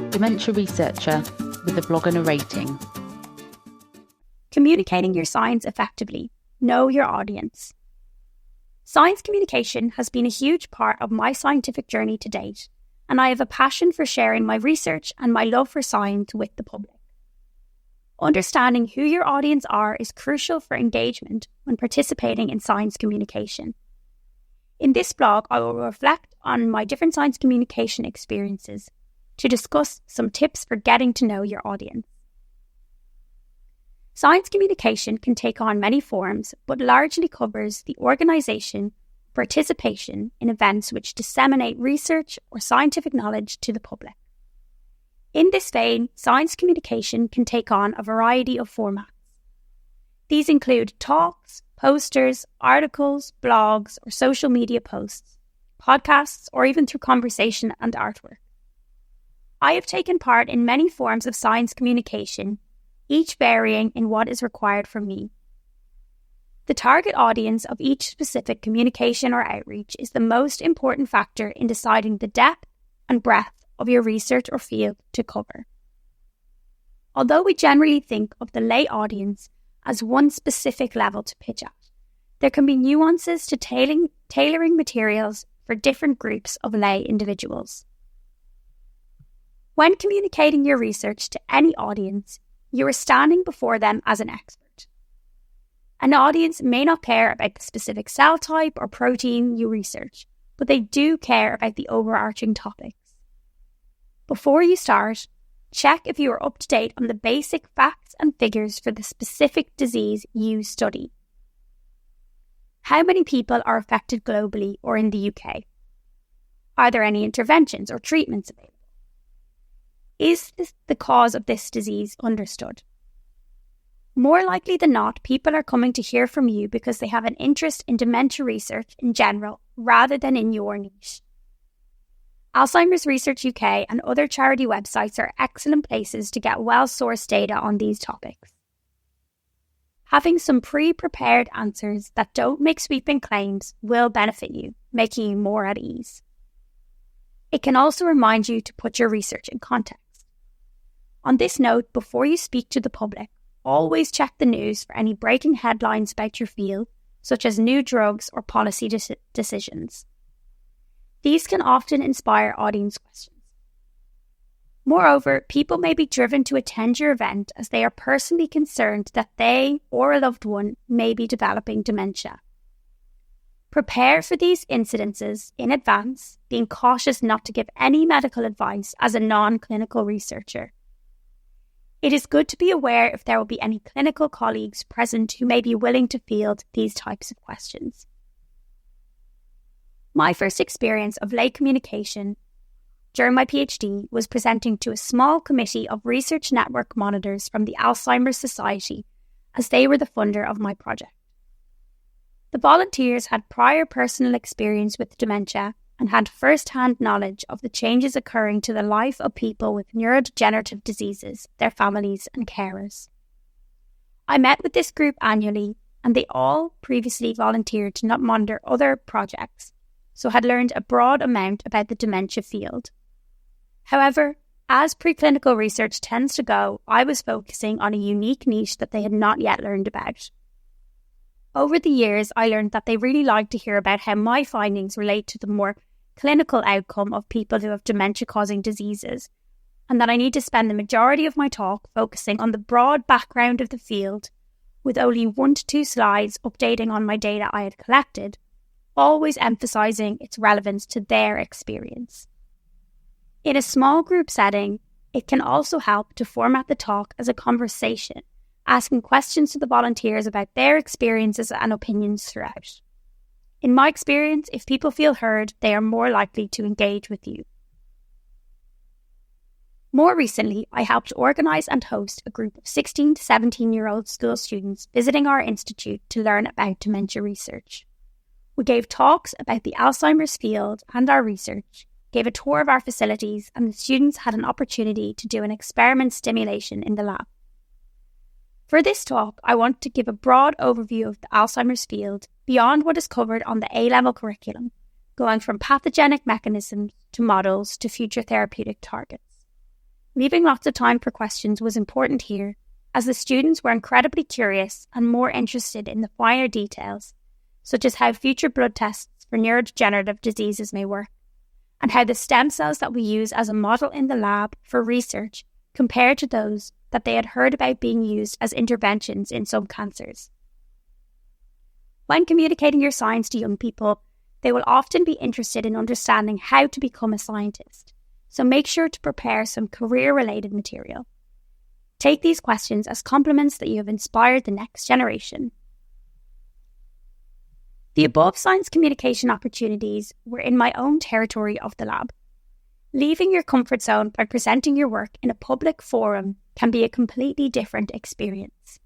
dementia researcher with a blog and a rating. Communicating your science effectively. Know your audience. Science communication has been a huge part of my scientific journey to date, and I have a passion for sharing my research and my love for science with the public. Understanding who your audience are is crucial for engagement when participating in science communication. In this blog, I will reflect on my different science communication experiences to discuss some tips for getting to know your audience. Science communication can take on many forms, but largely covers the organisation, participation in events which disseminate research or scientific knowledge to the public. In this vein, science communication can take on a variety of formats. These include talks, posters, articles, blogs, or social media posts, podcasts, or even through conversation and artwork. I have taken part in many forms of science communication, each varying in what is required from me. The target audience of each specific communication or outreach is the most important factor in deciding the depth and breadth of your research or field to cover. Although we generally think of the lay audience as one specific level to pitch at, there can be nuances to tailoring materials for different groups of lay individuals. When communicating your research to any audience, you are standing before them as an expert. An audience may not care about the specific cell type or protein you research, but they do care about the overarching topics. Before you start, check if you are up to date on the basic facts and figures for the specific disease you study. How many people are affected globally or in the UK? Are there any interventions or treatments available? Is the cause of this disease understood? More likely than not, people are coming to hear from you because they have an interest in dementia research in general rather than in your niche. Alzheimer's Research UK and other charity websites are excellent places to get well-sourced data on these topics. Having some pre-prepared answers that don't make sweeping claims will benefit you, making you more at ease. It can also remind you to put your research in context. On this note, before you speak to the public, always check the news for any breaking headlines about your field, such as new drugs or policy decisions. These can often inspire audience questions. Moreover, people may be driven to attend your event as they are personally concerned that they or a loved one may be developing dementia. Prepare for these incidences in advance, being cautious not to give any medical advice as a non-clinical researcher. It is good to be aware if there will be any clinical colleagues present who may be willing to field these types of questions. My first experience of lay communication during my PhD was presenting to a small committee of research network monitors from the Alzheimer's Society, as they were the funder of my project. The volunteers had prior personal experience with dementia and had first-hand knowledge of the changes occurring to the life of people with neurodegenerative diseases, their families and carers. I met with this group annually, and they all previously volunteered to not monitor other projects, so had learned a broad amount about the dementia field. However, as preclinical research tends to go, I was focusing on a unique niche that they had not yet learned about. Over the years, I learned that they really like to hear about how my findings relate to the more clinical outcome of people who have dementia-causing diseases, and that I need to spend the majority of my talk focusing on the broad background of the field, with only 1 to 2 slides updating on my data I had collected, always emphasising its relevance to their experience. In a small group setting, it can also help to format the talk as a conversation, asking questions to the volunteers about their experiences and opinions throughout. In my experience, if people feel heard, they are more likely to engage with you. More recently, I helped organise and host a group of 16 to 17-year-old school students visiting our institute to learn about dementia research. We gave talks about the Alzheimer's field and our research, gave a tour of our facilities, and the students had an opportunity to do an experiment stimulation in the lab. For this talk, I want to give a broad overview of the Alzheimer's field beyond what is covered on the A-level curriculum, going from pathogenic mechanisms to models to future therapeutic targets. leaving lots of time for questions was important here, as the students were incredibly curious and more interested in the finer details, such as how future blood tests for neurodegenerative diseases may work, and how the stem cells that we use as a model in the lab for research compare to those that they had heard about being used as interventions in some cancers. When communicating your science to young people, they will often be interested in understanding how to become a scientist, so make sure to prepare some career-related material. Take these questions as compliments that you have inspired the next generation. The above science communication opportunities were in my own territory of the lab. Leaving your comfort zone by presenting your work in a public forum can be a completely different experience.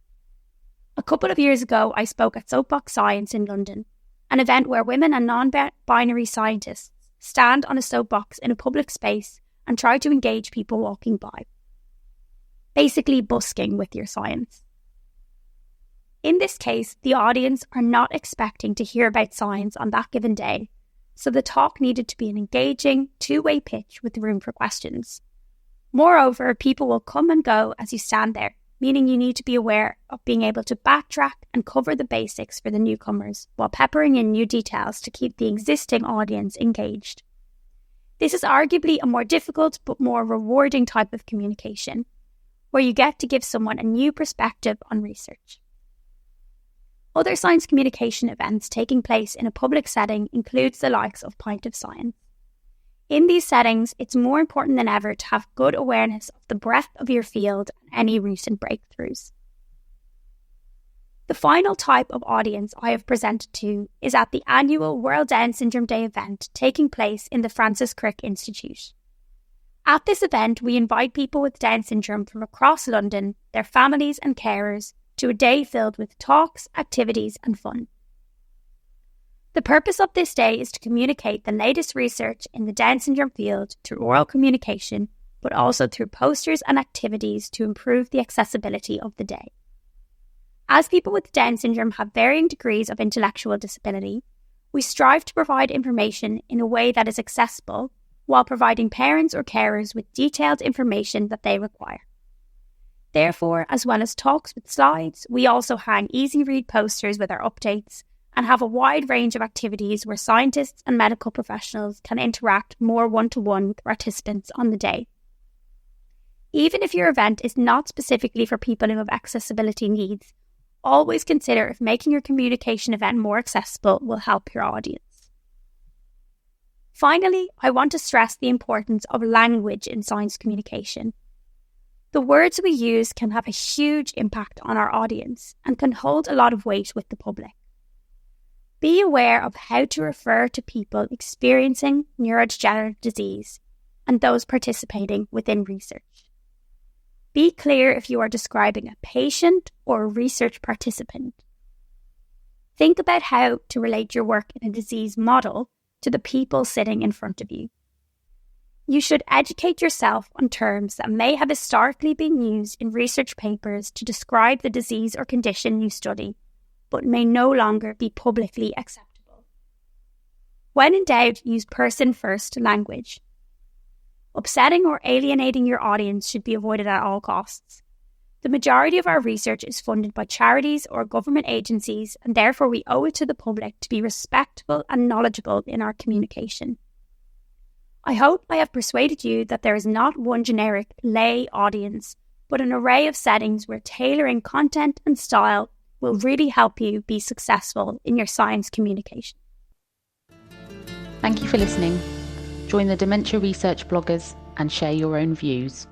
A couple of years ago, I spoke at Soapbox Science in London, an event where women and non-binary scientists stand on a soapbox in a public space and try to engage people walking by. Basically busking with your science. In this case, the audience are not expecting to hear about science on that given day, so the talk needed to be an engaging, two-way pitch with room for questions. Moreover, people will come and go as you stand there, meaning you need to be aware of being able to backtrack and cover the basics for the newcomers, while peppering in new details to keep the existing audience engaged. This is arguably a more difficult but more rewarding type of communication, where you get to give someone a new perspective on research. Other science communication events taking place in a public setting includes the likes of Pint of Science. In these settings, it's more important than ever to have good awareness of the breadth of your field and any recent breakthroughs. The final type of audience I have presented to is at the annual World Down Syndrome Day event taking place in the Francis Crick Institute. At this event, we invite people with Down syndrome from across London, their families and carers, to a day filled with talks, activities and fun. The purpose of this day is to communicate the latest research in the Down syndrome field through oral communication, but also through posters and activities to improve the accessibility of the day. As people with Down syndrome have varying degrees of intellectual disability, we strive to provide information in a way that is accessible while providing parents or carers with detailed information that they require. Therefore, as well as talks with slides, we also hang easy-read posters with our updates and have a wide range of activities where scientists and medical professionals can interact more one-to-one with participants on the day. Even if your event is not specifically for people who have accessibility needs, always consider if making your communication event more accessible will help your audience. Finally, I want to stress the importance of language in science communication. The words we use can have a huge impact on our audience and can hold a lot of weight with the public. Be aware of how to refer to people experiencing neurodegenerative disease and those participating within research. Be clear if you are describing a patient or a research participant. Think about how to relate your work in a disease model to the people sitting in front of you. You should educate yourself on terms that may have historically been used in research papers to describe the disease or condition you study, but may no longer be publicly acceptable. When in doubt, use person-first language. Upsetting or alienating your audience should be avoided at all costs. The majority of our research is funded by charities or government agencies, and therefore we owe it to the public to be respectful and knowledgeable in our communication. I hope I have persuaded you that there is not one generic lay audience, but an array of settings where tailoring content and style will really help you be successful in your science communication. Thank you for listening. Join the Dementia Research bloggers and share your own views.